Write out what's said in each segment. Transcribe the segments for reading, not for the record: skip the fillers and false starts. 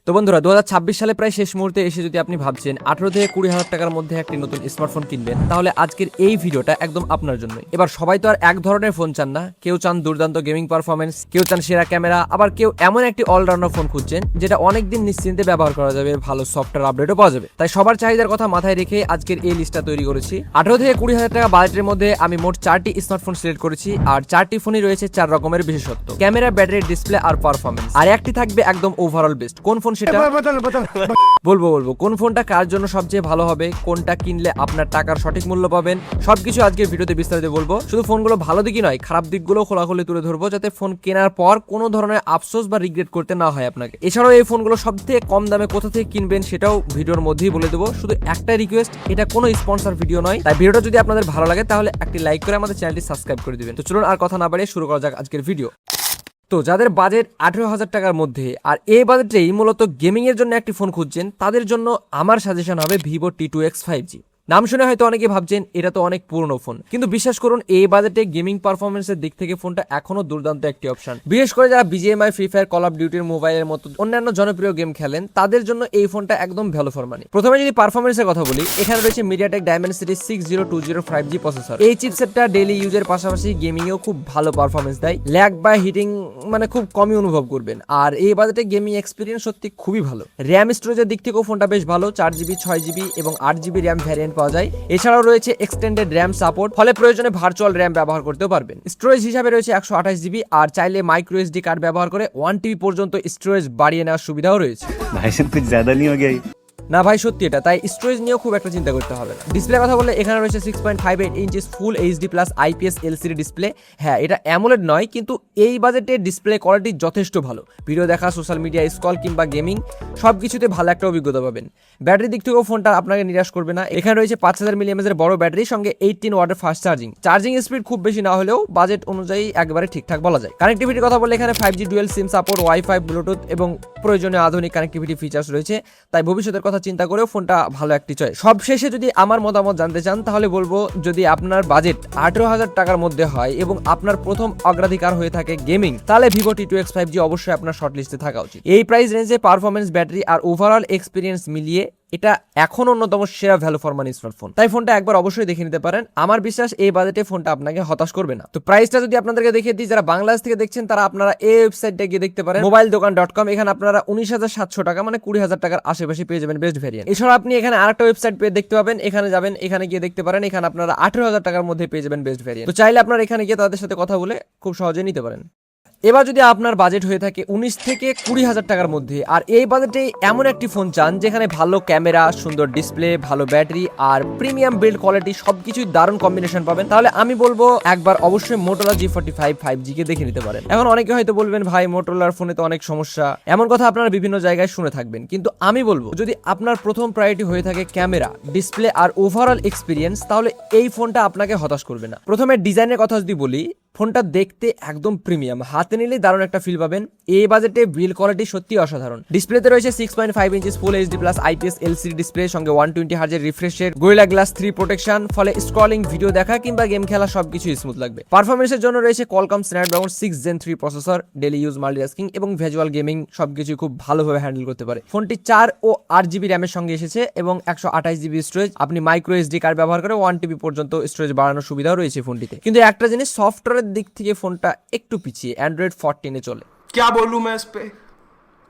তো বন্ধুরা 2026 সালে প্রায় শেষ মুহূর্তে এসে যদি আপনি ভাবছেন 18 থেকে 20,000 টাকার মধ্যে একটি নতুন স্মার্টফোন কিনবেন, তাহলে আজকের এই ভিডিওটা একদম আপনার জন্যই। এবার সবাই তো আর এক ধরনের ফোন চান না, কেউ চান দুর্দান্ত গেমিং পারফরমেন্স, কেউ চান সেরা ক্যামেরা, আবার কেউ এমন একটি অলরাউন্ডার ফোন খুঁজছেন যেটা অনেকদিন নিশ্চিন্তে ব্যবহার করা যাবে, ভালো সফটওয়্যার আপডেটও পাওয়া যাবে। তাই সবার চাহিদার কথা মাথায় রেখে আজকের এই লিস্টটা তৈরি করেছি। 18 থেকে 20,000 টাকা বাজেটের মধ্যে আমি মোট 4টি স্মার্টফোন সিলেক্ট করেছি, আর 4টি ফোনই রয়েছে 4 রকমের বিশেষত্ব: ক্যামেরা, ব্যাটারি, ডিসপ্লে আর পারফরমেন্স। আর একটি থাকবে একদম ওভারঅল বেস্ট। কোন ফোন সেটা বলবো কোন ফোনটা কার জন্য সবচেয়ে ভালো হবে, কোনটা কিনলে আপনার টাকার সঠিক মূল্য পাবেন, সবকিছু আজকে ভিডিওতে বিস্তারিত বলবো। শুধু ফোনগুলো ভালো দিকই নয়, খারাপ দিকগুলো খোলাখুলি তুলে ধরবো, যাতে ফোন কেনার পর কোনো ধরনের আফসোস বা রিগ্রেট করতে না হয় আপনাকে। এছাড়াও এই ফোনগুলো সবথেকে কম দামে কোথা থেকে কিনবেন সেটাও ভিডিওর মধ্যেই বলে দেবো। শুধু একটা রিকোয়েস্ট, এটা কোনো স্পন্সর ভিডিও নয়, তাই ভিডিওটা যদি আপনাদের ভালো লাগে তাহলে একটি লাইক করে আমাদের চ্যানেলটি সাবস্ক্রাইব করে দিবেন। তো চলুন আর কথা না বাড়িয়ে শুরু করা যাক আজকের ভিডিও। তো যাদের বাজেট 18,000 টাকার মধ্যে আর এই বাজেটেই মূলত গেমিং এর জন্য একটি ফোন খুঁজছেন, তাদের জন্য আমার সাজেশন হবে ভিভো T2X 5G। নাম শুনে হয়তো অনেকে ভাবছেন এটা তো অনেক পুরনো ফোন, কিন্তু বিশ্বাস করুন এই বাজেটে গেমিং পারফরমেন্সের দিক থেকে ফোনটা এখনো দুর্দান্ত একটি অপশন। বিশেষ করে যারা BGMI, free fire, call of ডিউটির মোবাইলের মতো অন্যান্য জনপ্রিয় গেম খেলেন, তাদের জন্য এই ফোনটা একদম ভ্যালু ফর মানি। প্রথমে যদি পারফরমেন্সের কথা বলি, এখানে রয়েছে MediaTek Dimensity 6020 5G প্রসেসর। এই চিপসেটটা ডেইলি ইউজের পাশাপাশি গেমিং এও খুব ভালো পারফরমেন্স দেয়। ল্যাগ বা হিটিং মানে খুব কমই অনুভব করবেন। আর এই বাজেটে গেমিং এক্সপিরিয়েন্স সত্যি খুবই ভালো। র্যাম স্টোরেজের দিক থেকেও ফোনটা বেশ ভালো, 4GB, 6GB এবং 8GB র্যাম ভ্যারিয়েন্ট পাওয়া যায়। এছাড়াও রয়েছে এক্সটেন্ডেড র্যাম সাপোর্ট, ফলে প্রয়োজনে ভার্চুয়াল র্যাম ব্যবহার করতেও পারবেন। স্টোরেজ হিসাবে রয়েছে 128GB, আর চাইলে মাইক্রো এসডি কার্ড ব্যবহার করে 1TB পর্যন্ত স্টোরেজ বাড়িয়ে নেওয়ার সুবিধাও রয়েছে। भाई साहब कुछ ज्यादा नहीं हो गया? না ভাই সত্যি এটা, তাই স্টোরেজ নিয়েও খুব একটা চিন্তা করতে হবে না। ডিসপ্লের কথা বললে এখানে রয়েছে 6.58 ইঞ্চিস ফুল HD plus IPS LCD display. হ্যাঁ, এটা অ্যামোলেড নয়, কিন্তু এই বাজেটে ডিসপ্লে কোয়ালিটি যথেষ্ট ভালো। ভিডিও দেখা, সোশ্যাল মিডিয়া স্ক্রল কিংবা গেমিং সবকিছুতে ভালো একটা অভিজ্ঞতা পাবেন। ব্যাটারির দিক থেকেও ফোনটা আপনাকে নিরাশ করবে না। এখানে রয়েছে 5000 mAh এর বড় ব্যাটারির সঙ্গে 18 ওয়াটের ফাস্ট চার্জিং স্পিড খুব বেশি না হলেও বাজেট অনুযায়ী একেবারে ঠিকঠাক বলা যায়। কানেক্টিভিটির কথা বললে এখানে 5G ডুয়েল সিম সাপোর্ট, ওয়াইফাই, ব্লুটুথ এবং প্রয়োজনীয় আধুনিক কানেক্টিভিটি ফিচার্স রয়েছে। তাই ভবিষ্যতের কথা চিন্তা করেও ফোনটা ভালো একটি চয়েস। সবশেষে যদি আমার মতামত জানতে চান, তাহলে বলবো যদি আপনার বাজেট 18,000 টাকার মধ্যে হয় এবং আপনার প্রথম অগ্রাধিকার হয়ে থাকে গেমিং, তাহলে ভিভো T2X 5G অবশ্যই আপনার শর্ট লিস্টে থাকা উচিত। এই প্রাইস রেঞ্জে পারফরমেন্স, ব্যাটারি আর ওভারঅল এক্সপিরিয়েন্স মিলিয়ে এটা এখন অন্যতম সেরা ভ্যালু ফর মানি স্মার্টফোন। তাই ফোনটা একবার অবশ্যই দেখে নিতে পারেন। আমার বিশ্বাস এই বাজেটে ফোনটা আপনাকে হতাশ করবে না। তো প্রাইসটা যদি আপনাদেরকে দেখিয়ে দিই, যারা বাংলাদেশ থেকে দেখছেন তারা আপনারা এই ওয়েবসাইটে গিয়ে দেখতে পারেন, mobiledokan.com। এখানে আপনারা 19,700 টাকা মানে 20,000 টাকার আশেপাশে পেয়ে যাবেন বেস্ট ভ্যারিয়েন্ট। এছাড়া আপনি এখানে আরেকটা ওয়েবসাইট পেয়ে দেখতে পাবেন, এখানে যাবেন, এখানে গিয়ে দেখতে পারেন, এখানে আপনারা 18,000 টাকার মধ্যে পেয়ে যাবেন বেস্ট ভ্যারিয়েন্ট। তো চাইলে আপনারা এখানে গিয়ে তাদের সাথে কথা বলে খুব সহজে নিতে পারেন। এবার যদি আপনার বাজেট হয়ে থাকে 19 থেকে 20,000 টাকার মধ্যে, আর এই বাজেটে এমন একটি ফোন চান যেখানে ভালো ক্যামেরা, সুন্দর ডিসপ্লে, ভালো ব্যাটারি আর প্রিমিয়াম বিল্ড কোয়ালিটি সবকিছুই দারুণ কম্বিনেশন পাবেন, তাহলে আমি বলবো একবার অবশ্যই Motorola G45 5G কে দেখে নিতে পারেন। এখন অনেকে হয়তো বলবেন, ভাই মোটরোলার ফোনে তো অনেক সমস্যা, এমন কথা আপনারা বিভিন্ন জায়গায় শুনে থাকবেন, কিন্তু আমি বলবো যদি আপনার প্রথম প্রায়োরিটি হয়ে থাকে ক্যামেরা, ডিসপ্লে আর ওভারঅল এক্সপিরিয়েন্স, তাহলে এই ফোনটা আপনাকে হতাশ করবে না। প্রথমে ডিজাইনের কথা যদি বলি, ফোনটা দেখতে একদম প্রিমিয়াম, হাতে নিলে দারুণ একটা ফিল পাবেন। এই বাজেটে বিল্ড কোয়ালিটি সত্যি অসাধারণ। ডিসপ্লেতে রয়েছে 6.5 ইঞ্চিস ফুল HD plus IPS LCD display, সঙ্গে 120 হার্জের রিফ্রেশের গোরিলা গ্লাস 3 প্রোটেকশন, ফলে স্ক্রলিং, ভিডিও দেখা কিংবা গেম খেলা সবকিছু স্মুথ লাগবে। পারফরমেন্সের জন্য রয়েছে Qualcomm Snapdragon 6 Gen 3 processor, daily use, multitasking এবং ভিজুয়াল গেমিং সবকিছু খুব ভালোভাবে হ্যান্ডেল করতে পারে। ফোনটি 4 ও 8GB র্যামের সঙ্গে এসেছে এবং 128GB স্টোরেজ। আপনি মাইক্রো এসডি কার্ড ব্যবহার করে 1TB পর্যন্ত স্টোরেজ বাড়ানোর সুবিধাও রয়েছে ফোনটিতে। কিন্তু একটা জিনিস, সফটওয়্যারের দিক থেকে ফোনটা একটু পিছিয়ে, Android 14 এ চলে। क्या बोलूं मैं इस पे,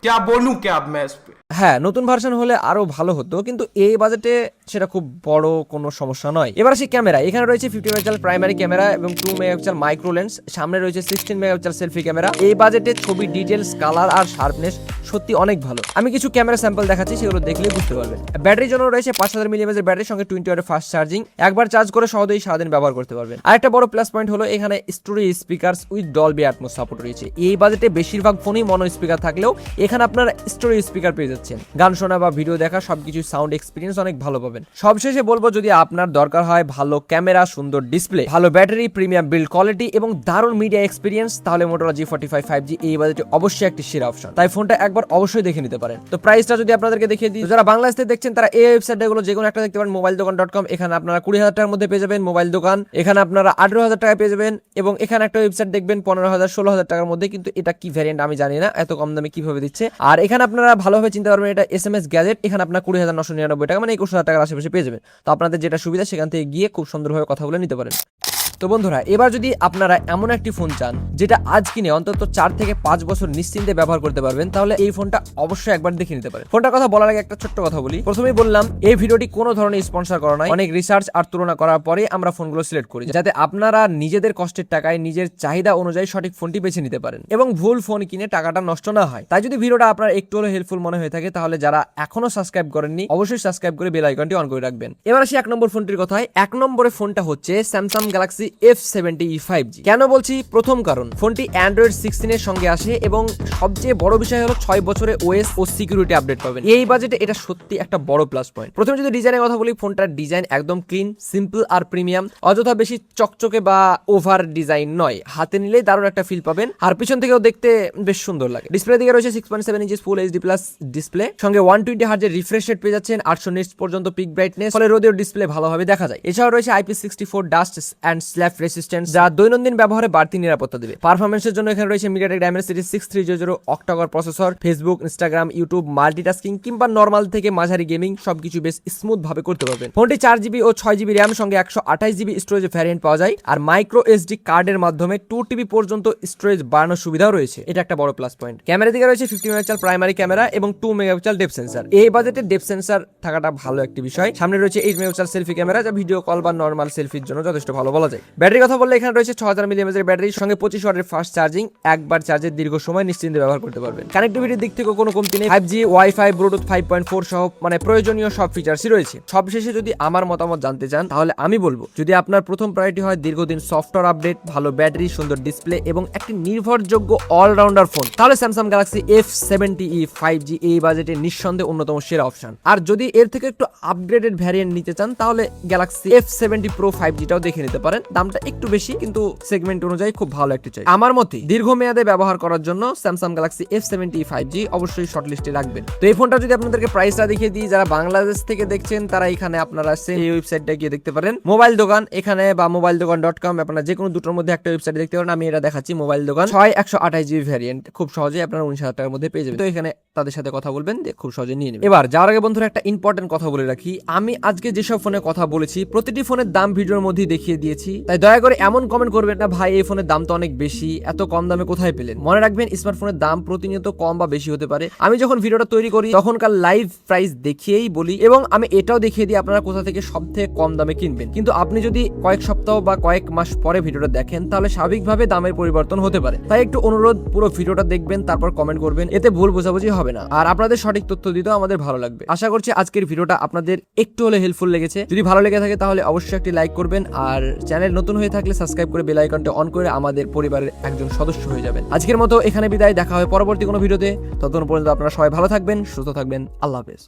क्या बोलूं क्या अब मैं इस पे। হ্যাঁ, নতুন ভার্সন হলে আরো ভালো হতো, কিন্তু এই বাজেটে সেটা খুব বড় কোনো সমস্যা নয়। এবার আসি ক্যামেরা। এখানে রয়েছে 50 মেগাপিক্সেল প্রাইমারি ক্যামেরা এবং 2 মেগাপিক্সেল মাইক্রো লেন্স, সামনে রয়েছে 16 মেগাপিক্সেল সেলফি ক্যামেরা। এই বাজেটে ছবি ডিটেলস, কালার আর শার্পনেস সত্যি অনেক ভালো। আমি কিছু ক্যামেরা স্যাম্পল দেখাচ্ছি, সেগুলো দেখলেই বুঝতে পারবেন। ব্যাটারির জন্য রয়েছে 5000 mAh এর ব্যাটারির সঙ্গে 20 ওয়াটের ফাস্ট চার্জিং। একবার চার্জ করে সহজেই সারাদিন ব্যবহার করতে পারবেন। আরেকটা বড় প্লাস পয়েন্ট হলো এখানে storage speakers with Dolby atoms support রয়েছে। এই বাজেটে বেশিরভাগ ফোনই মনো স্পিকার থাকলেও এখানে আপনারা স্টোরেজ স্পিকার পেয়ে যাচ্ছেন। গান শোনা বা ভিডিও দেখা সবকিছু সাউন্ড এক্সপিরিয়েন্স অনেক ভালো পাবেন। পাবেন। সবশেষে বলবো, যদি আপনার দরকার হয় ভালো ক্যামেরা, সুন্দর ডিসপ্লে, ভালো ব্যাটারি, প্রিমিয়াম বিল্ড কোয়ালিটি এবং দারুণ মিডিয়া এক্সপিরিয়েন্স, তাহলে Motorola G45 5G এই বাজেটে অবশ্যই একটি সেরা অপশন। তাই ফোনটা একবার অবশ্যই দেখে নিতে পারেন। তো প্রাইসটা যদি আপনাদেরকে দেখিয়ে দিই, যারা বাংলাদেশ থেকে দেখছেন তারা এই ওয়েবসাইটগুলো যে কোনো একটা দেখতে পারেন, mobiledokan.com। এখানে আপনারা 20,000 টাকার মধ্যে পেয়ে যাবেন মোবাইল দোকান। এখানে আপনারা 18,000 টাকায় পেয়ে যাবেন, এবং এখানে একটা ওয়েবসাইট দেখবেন 15,000 16,000 টাকার মধ্যে, কিন্তু এটা কি ভ্যারিয়েন্ট আমি জানি না, এত কম দামে কিভাবে দিচ্ছে। আর এখানে আপনারা ভালোভাবে চিন্তা করবেন, এটা SMS গ্যাজেট। এখানে আপনার 20,999 টাকা, মানে 21,000 টাকার আশেপাশে পেয়ে যাবেন। তো আপনাদের যেটা সুবিধা সেখান থেকে গিয়ে খুব সুন্দরভাবে কথা বলে নিতে পারেন। তো বন্ধুরা, এবার যদি আপনারা এমন একটি ফোন চান যেটা আজ কিনে অন্তত 4 থেকে 5 বছর নিশ্চিন্তে ব্যবহার করতে পারবেন, তাহলে এই ফোনটা অবশ্যই একবার দেখে নিতে পারেন। ফোনটার কথা বলার আগে একটা ছোট্ট কথা বলি। প্রথমেই বললাম, এই ভিডিওটি কোনো ধরনের স্পন্সর করা নয়। অনেক রিসার্চ আর তুলনা করার পরে আমরা ফোনগুলো সিলেক্ট করি, যাতে আপনারা নিজেদের কষ্টের টাকায় নিজের চাহিদা অনুযায়ী সঠিক ফোনটি বেছে নিতে পারেন এবং ভুল ফোন কিনে টাকাটা নষ্ট না হয়। তাই যদি ভিডিওটা আপনার একটু হলেও হেল্পফুল মনে হয়ে থাকে, তাহলে যারা এখনো সাবস্ক্রাইব করেননি অবশ্যই সাবস্ক্রাইব করে বেল আইকনটি অন করে রাখবেন। এবার আসি 1 নম্বর ফোনটির কথায়। 1 নম্বরে ফোনটা হচ্ছে স্যামসাং গ্যালাক্সি F70 5G। কেন বলছি? প্রথম কারণ, ফোনটি অ্যান্ড্রয়েড 16 এর সঙ্গে আসে এবং সবচেয়ে বড় বিষয় হলো 6 বছরে ওএস ও সিকিউরিটি আপডেট পাবেন। এই বাজেটে এটা সত্যি একটা বড় প্লাস পয়েন্ট। প্রথমে যদি ডিজাইনের কথা বলি, ফোনটার ডিজাইন একদম ক্লিন, সিম্পল আর প্রিমিয়াম। অযথা বেশি চকচকে বা ওভার ডিজাইন নয়, হাতে নিলেই দারুণ একটা ফিল পাবেন। আর পিছন থেকেও দেখতে বেশ সুন্দর লাগে। ডিসপ্লে দিকে রয়েছে 6.7 ইঞ্চি ফুল HD প্লাস ডিসপ্লে, সঙ্গে 120 হার্জের রিফ্রেশ রেট পেয়ে যাচ্ছেন, 800 নিটস পর্যন্ত পিক ব্রাইটনেস, ফলে রোদেও ডিসপ্লে ভালোভাবে দেখা যায়। এছাড়াও রয়েছে IP64 dust and slap resistance, যা দৈনন্দিন ব্যবহারে বাড়তি নিরাপত্তা দেবে। পারফরম্যান্সের জন্য এখানে রয়েছে MediaTek Dimensity 6300 octa-core processor. Facebook, Instagram, YouTube, multitasking কিংবা নরমাল থেকে মাঝারি গেমিং সবকিছু বেশ স্মুথ ভাবে করতে পারবেন। ফোনটি 4GB ও 6GB র্যাম সঙ্গে 128GB স্টোরেজ ভ্যারিয়েন্ট পাওয়া যায়। আর মাইক্রো SD কার্ডের মাধ্যমে 2TB পর্যন্ত স্টোরেজ বাড়ানোর সুবিধাও রয়েছে। এটা একটা বড় প্লাস পয়েন্ট। ক্যামেরা দিকে রয়েছে 50 মেগাপিক্সেল প্রাইমারি ক্যামেরা এবং 2 মেগাপিক্সেল ডেপথ সেন্সর। এই বাজেটে ডেপথ সেন্সর থাকাটা ভালো একটি বিষয়। সামনে রয়েছে 8 মেগাপিক্সেল সেলফি ক্যামেরা, যা ভিডিও কল বা নরমাল সেলফির জন্য যথেষ্ট ভালো বলা যায়। ব্যাটারি কথা বললে এখানে রয়েছে 6000 mAh এর ব্যাটারি সঙ্গে 25 ওয়াটের ফাস্ট চার্জিং। একবার চার্জের দীর্ঘ সময় নিশ্চিন্তে ব্যবহার করতে পারবেন। কানেক্টিভিটির দিক থেকে কোনো কমতি নেই। 5G, ওয়াইফাই, ব্লুটুথ 5.4 সহ মানে প্রয়োজনীয় সব ফিচার্সই রয়েছে। সবশেষে যদি আমার মতামত জানতে চান, তাহলে আমি বলবো, যদি আপনার প্রথম প্রায়োরিটি হয় দীর্ঘদিন সফটওয়্যার আপডেট, ভালো ব্যাটারি, সুন্দর ডিসপ্লে এবং একটি নির্ভরযোগ্য অলরাউন্ডার ফোন, তাহলে স্যামসাং গ্যালাক্সি F70 5G এই বাজেটে নিঃসন্দেহে অন্যতম সেরা অপশন। আর যদি এর থেকে একটু আপগ্রেডেড ভ্যারিয়েন্ট নিতে চান, তাহলে গ্যালাক্সি F70 Pro 5G টাও দেখে নিতে পারেন। দামটা একটু বেশি, কিন্তু সেগমেন্ট অনুযায়ী খুব ভালো একটি চাই। আমার মতে দীর্ঘমেয়াদে ব্যবহার করার জন্য স্যামসাং গ্যালাক্সি F70 5G অবশ্যই শর্ট লিস্টে রাখবেন। তো এই ফোনটা যদি আপনাদেরকে প্রাইসটা দেখিয়ে দিই, যারা বাংলাদেশ থেকে দেখছেন তারা এখানে আপনারা এই ওয়েবসাইটটা গিয়ে দেখতে পারেন, মোবাইল দোকান। এখানে বা mobiledokan.com, আপনারা যে কোনো দুটোর মধ্যে একটা ওয়েবসাইট দেখতে পারেন। আমি এটা দেখাচ্ছি, মোবাইল দোকান 128GB ভ্যারিয়েন্ট, খুব সহজে আপনারা 19,000 টাকার মধ্যে পেয়ে যাবেন। তো এখানে তাদের সাথে কথা বলবেন, খুব সহজে নিয়ে নেবেন। এবার যাওয়ার আগে বন্ধুরা একটা ইম্পর্টেন্ট কথা বলে রাখি, আমি আজকে যেসব ফোনের কথা বলেছি প্রতিটি ফোনের দাম ভিডিওর মধ্যেই দেখিয়ে দিয়েছি। তাই দয়া করে এমন কমেন্ট করবেন না, ভাই এই ফোনের দাম তো অনেক বেশি, এত কম দামে কোথায় পেলেন। মনে রাখবেন, স্মার্টফোনের দাম প্রতিনিয়ত কম বা বেশি হতে পারে। আমি যখন ভিডিওটা তৈরি করি তখনকার লাইভ প্রাইস দেখিয়েই বলি, এবং আমি এটাও দেখিয়ে দিই আপনারা কোথা থেকে সব থেকে কম দামে কিনবেন। কিন্তু আপনি যদি কয়েক সপ্তাহ বা কয়েক মাস পরে ভিডিওটা দেখেন, তাহলে স্বাভাবিকভাবে দামের পরিবর্তন হতে পারে। তাই একটু অনুরোধ, পুরো ভিডিওটা দেখবেন, তারপর কমেন্ট করবেন, এতে ভুল বোঝাবুঝি হবে না। আর আপনাদের সঠিক তথ্য দিতেও আমাদের ভালো লাগবে। আশা করছি আজকের ভিডিওটা আপনাদের একটু হলে হেল্পফুল লেগেছে। যদি ভালো লেগে থাকে তাহলে অবশ্যই একটি লাইক করবেন, আর চ্যানেল নতুন হয়ে থাকলে সাবস্ক্রাইব করে বেল আইকনটা অন করে আমাদের পরিবারের একজন সদস্য হয়ে যাবেন। আজকের মতো এখানে বিদায়, দেখা হয় পরবর্তী কোনো ভিডিওতে। ততক্ষণ পর্যন্ত আপনারা সবাই ভালো থাকবেন, সুস্থ থাকবেন। আল্লাহ হাফেজ।